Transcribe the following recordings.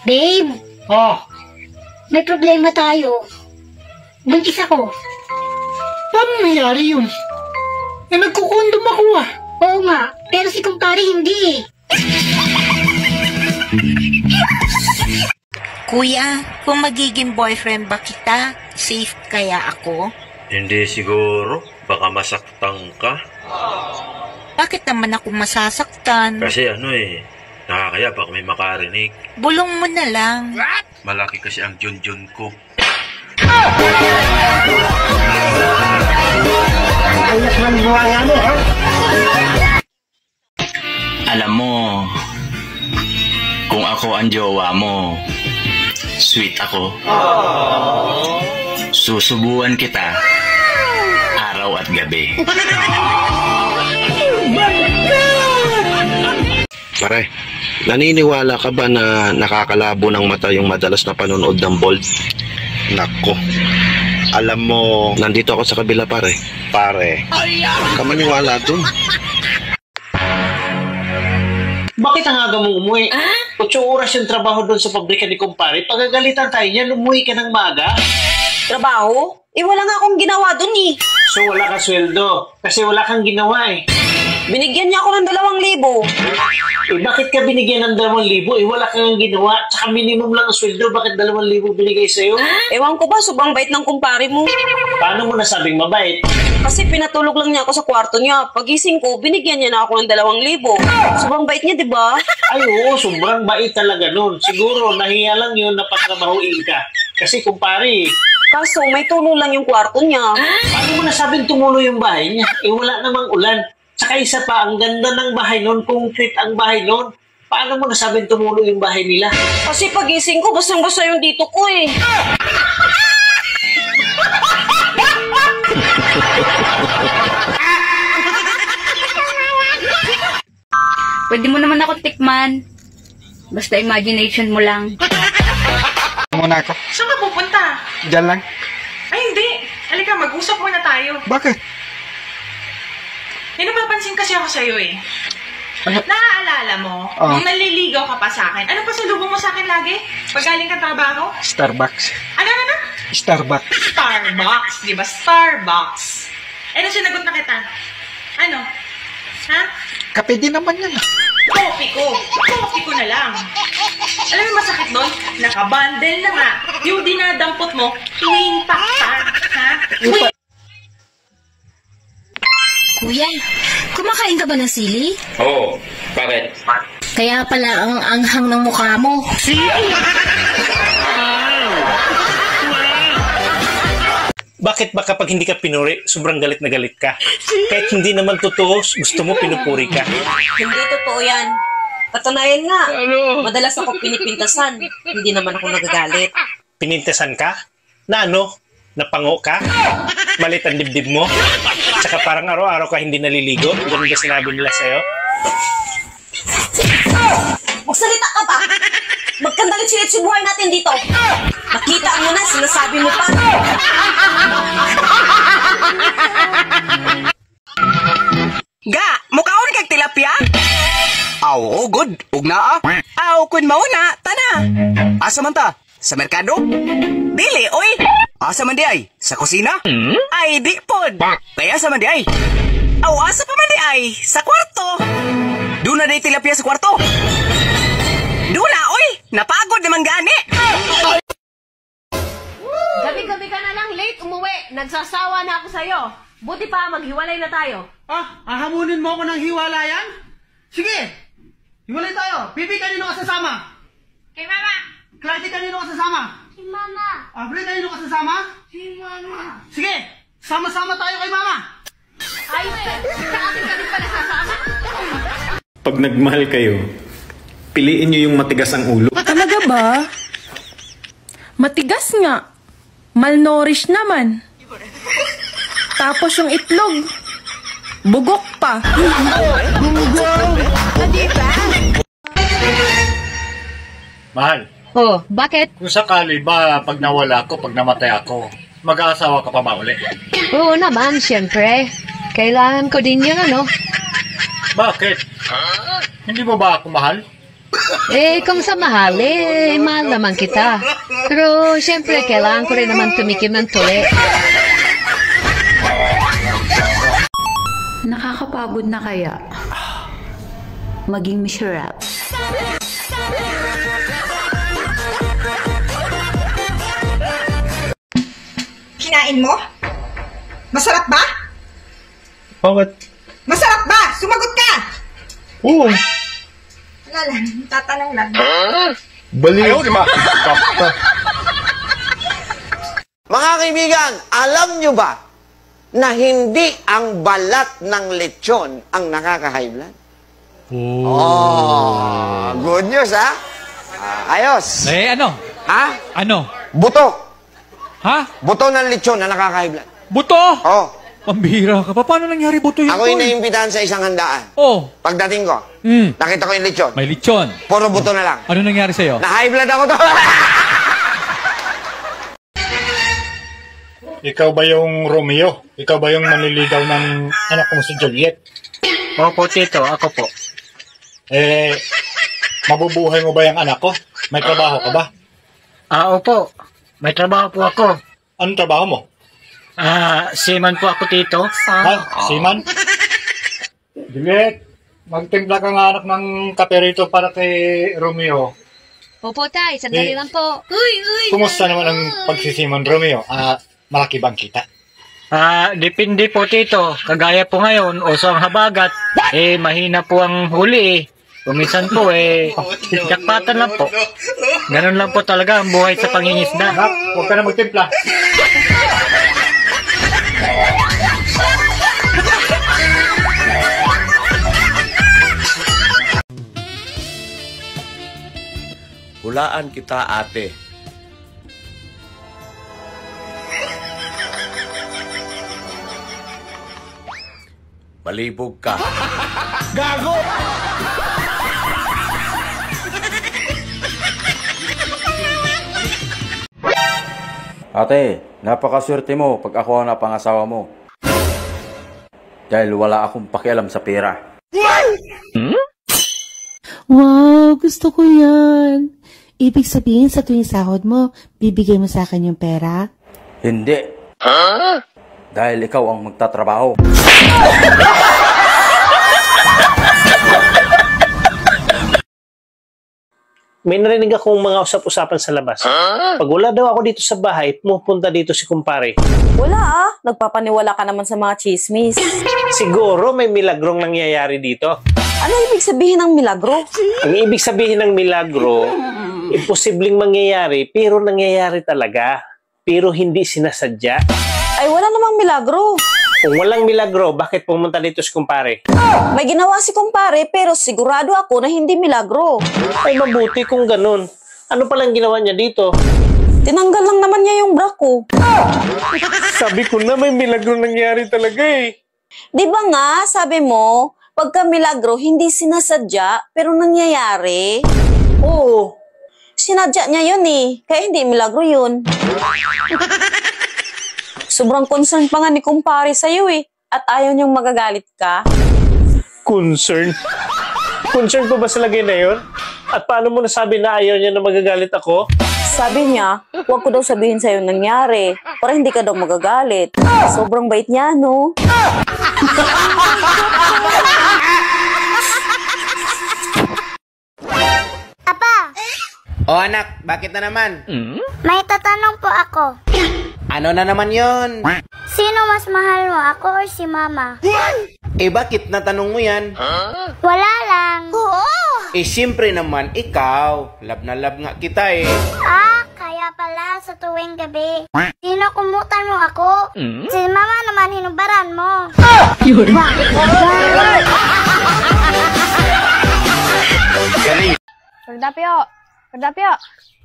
Babe, Oh, may problema tayo. Buntis ako. paano nangyari yun? Eh, nagkukondom ako ah. Oo nga, pero si kumpare hindi. Kuya, kung magiging boyfriend ba kita, safe kaya ako? Hindi siguro. Baka masaktan ka. Bakit naman ako masasaktan? Kasi nakakaya baka may makarinig. Bulong mo na lang. Malaki kasi ang junjun ko. Alam mo, kung ako ang jowa mo, sweet ako. Susubuan kita araw at gabi. Pare, naniniwala ka ba na nakakalabo ng mata yung madalas na panonood ng Bold? Nako, alam mo, nandito ako sa kabila pare. Pare, huwag ka maniwala dun. Bakit ang aga mo umuwi? 8 oras yung trabaho doon sa pabrika ni kumpare. Pagagalitan tayo niyan, umuwi ka ng maga. Trabaho? Wala nga akong ginawa dun eh. So wala ka sweldo kasi wala kang ginawa eh. Binigyan niya ako ng 2,000. Bakit ka binigyan ng 2,000? Wala kang ginawa. Tsaka minimum lang ang sweldo. Bakit 2,000 binigay sa'yo? Ewan ko ba, sobrang bait ng kumpare mo. Paano mo nasabing mabait? Kasi pinatulog lang niya ako sa kwarto niya. Pagising ko, binigyan niya na ako ng 2,000. Sobrang bait niya, di ba? Ay oo, sobrang bait talaga nun. Siguro nahiya lang yun na patrabahuin ka. Kasi kumpare, Kaso may tulo lang yung kwarto niya. paano mo nasabing tumulo yung bahay niya? Wala namang ulan. Tsaka isa pa, ang ganda ng bahay nun, concrete ang bahay nun. Paano mo nasabing tumulo yung bahay nila? Kasi pagising ko, basang-basa yung dito ko eh. Pwede mo naman ako tikman. Basta imagination mo lang. Muna ako. Saan ka pupunta? Diyan lang. Ay, hindi. Halika, mag-usap muna tayo. Bakit? May napapansin kasi ako sa'yo eh. Ano? Naaalala mo, nung naliligaw ka pa sa akin, ano pa salubong mo sa akin lagi? Pag galing ka trabaho? Starbucks. Ano? Starbucks. Starbucks, di ba? Starbucks. Eh, nung sinagot na kita, ano? Ha? Kape din naman yan. Coffee ko. Coffee ko na lang. Alam mo masakit doon? Nakabundle na nga. Yung dinadampot mo, twin pack pa. Ha? Twin. Kuya, kumakain ka ba ng sili? Oo. Bakit? Kaya pala ang anghang ng mukha mo. Bakit ba kapag hindi ka pinuri, sobrang galit na galit ka? Kahit hindi naman totoo, gusto mo pinupuri ka. Hindi totoo yan. Katunayan nga, madalas ako pinipintasan. Hindi naman ako nagagalit. Pinintasan ka? Na ano? Napango ka? Malit ang dibdib mo? Tsaka parang araw-araw ka hindi naliligo? Ganun ba sinabi nila sa'yo? Magsalita ka ba? Magkandalit silit si buhay natin dito. Nakita mo na, sinasabi mo pa. Ga, mukhaon kag tilapia? Aw, good. Ug naa. Aw, kun mao na, tana. Asa man ta? Sa merkado? Dili, oy. Asa man di ay? Sa kusina? Ay, di pod. Kaya asa man di ay? Aw, asa pa man di ay? Sa kwarto. Doon na di tilapia sa kwarto. Doon na, oy. Napagod naman gani. Gabi-gabi ka na lang late umuwi. Nagsasawa na ako sa'yo. Buti pa, maghiwalay na tayo. Hahamunin mo ako ng hiwalayan? Sige! Hiwalay tayo! Pipi, kanino ka sasama? Kay mama! Clarity, kanino ka sasama? Si Mama. Avril, kanino ka sasama? Si Mama. Sige! Sama-sama tayo kay mama! Ay, sa akin ka rin pala sasama? Pag nagmahal kayo, piliin nyo yung matigas ang ulo. Talaga ba? Matigas nga. Malnourished naman. Tapos yung itlog, bugok pa. Mahal. Oh, bakit? Kung sakali ba pag nawala ko, pag namatay ako, mag-aasawa ka pa ba uli? Oo naman, siyempre. Kailangan ko din yun, ano? Bakit? Hindi mo ba ako mahal? Kung sa mahal, mahal naman kita. Pero, siyempre, kailangan ko rin naman tumikim ng tuli. Nakakapagod na kaya maging miserable. Kinain mo? Masarap ba? Bakit? Masarap ba? Sumagot ka! Oo. Wala lang, tatanong lang. Baliw. Mga kaibigan, alam nyo ba na hindi ang balat ng lechon ang nakaka-high blood? Oh, good news, ha? Ayos. Ano? Ha? Ano? Buto. Ha? Buto ng lechon na nakaka-high blood. Buto? Oo. Pambihira ka pa. Paano nangyari buto yun? Ako yung naimbitahan sa isang handaan. Oh. Pagdating ko, nakita ko yung lechon. May lechon. Puro buto na lang. Ano nangyari sa'yo? Na-high blood ako to. Ikaw ba yung Romeo? Ikaw ba yung manliligaw ng anak kong si Juliet? Opo, Tito. Ako po. Mabubuhay mo ba yung anak ko? May trabaho ka ba? Opo. May trabaho po ako. Anong trabaho mo? Seaman po ako, Tito. Ha? Seaman? Juliet, magtimpla ka nga anak ng kape rito para kay Romeo. Opo, tay. Sandali lang po. Kumusta naman ang pagsisiman, Romeo? Malaki bang kita? Depende po, Tito. Kagaya po ngayon, uso ang habagat. Mahina po ang huli. Kuminsan po, jakpatan lang po. Ganun lang po talaga ang buhay sa pangingisda. Huwag ka na magtimpla. Hulaan kita, ate. Malibog ka. Gago! Ate, napakaswerte mo pag ako ang napangasawa mo. Dahil wala akong pakialam sa pera. Wow, gusto ko yan. Ibig sabihin sa tuwing sahod mo, bibigay mo sa akin yung pera? Hindi. Dahil ikaw ang magtatrabaho. May narinig akong mga usap-usapan sa labas. Pag wala daw ako dito sa bahay, pumupunta dito si kumpare. Wala nagpapaniwala ka naman sa mga chismis. Siguro may milagrong nangyayari dito. Ano ibig sabihin ng milagro? Ang ibig sabihin ng milagro, imposibleng mangyayari, pero nangyayari talaga. Pero hindi sinasadya. Ay, wala namang milagro. Kung walang milagro, bakit pumunta dito si kumpare? May ginawa si kumpare, pero sigurado ako na hindi milagro. Ay, mabuti kung ganun. Ano palang ginawa niya dito? Tinanggal lang naman niya yung bra ko. Sabi ko na may milagro nangyari talaga eh. Di ba nga, sabi mo, pagka milagro, hindi sinasadya, pero nangyayari? Oo. Sinadya niya yun eh, kaya hindi milagro yun. Sobrang concern pa nga ni kumpare sa'yo eh, at ayaw niyang magagalit ka. Concern? Concern pa ba sa lagay na yun? At paano mo nasabi na ayaw niya na magagalit ako? Sabi niya, huwag ko daw sabihin sa'yo nangyari, para hindi ka daw magagalit. Sobrang bait niya, no? Apa! O anak, bakit na naman? May tatanong po ako. Ano na naman yon? Sino mas mahal mo, ako or si Mama? Bakit natanong mo yan? Wala lang. Siyempre naman, ikaw. Love na love nga kita eh. Kaya pala sa tuwing gabi. Sino kumutan mo ako? Si Mama naman hinubaran mo. Kordapyo,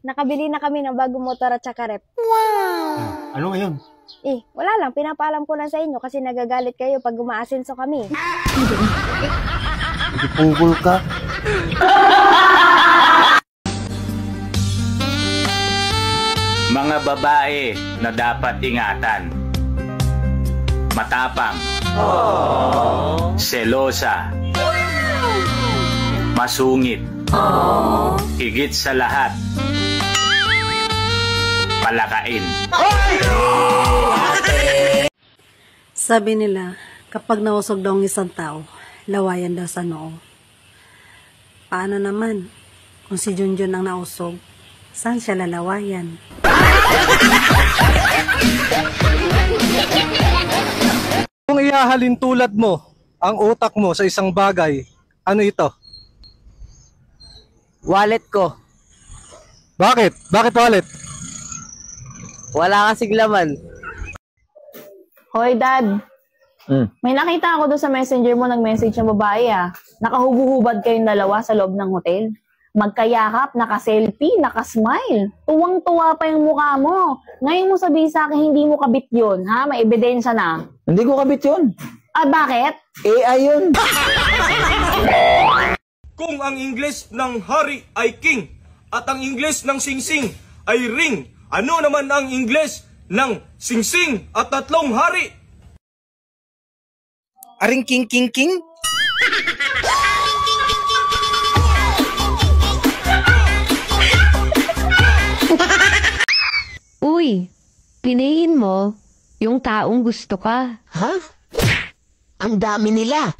nakabili na kami ng bagong motor at saka rep. Wow! Ano ngayon? Wala lang. Pinapaalam ko lang sa inyo kasi nagagalit kayo pag umaasenso kami. Hindi pugol ka. Mga babae na dapat ingatan. Matapang. Selosa. Masungit. Higit sa lahat, palakain. Sabi nila, kapag nausog daw ang isang tao, lawayan daw sa noo. Paano naman? Kung si Junjun ang nausog, saan siya lalawayan? Kung ihahalin tulad mo ang utak mo sa isang bagay, ano ito? Wallet ko. Bakit? Bakit wallet? Wala kasing laman. Hoy, Dad. May nakita ako doon sa messenger mo, nag-message ng babae Nakahubo-hubad kayong dalawa sa loob ng hotel. Magkayakap, naka-selfie, naka-smile. Tuwang-tuwa pa yung mukha mo. Ngayon mo sabihin sa akin, hindi mo kabit yun, ha? May ebidensya na. Hindi ko kabit yun. Ah, bakit? Ayun. Kung ang Ingles ng hari ay king at ang Ingles ng singsing ay ring, ano naman ang Ingles ng singsing at tatlong hari? Aring king king king? Uy, piliin mo yung taong gusto ka. Ha? Ang dami nila.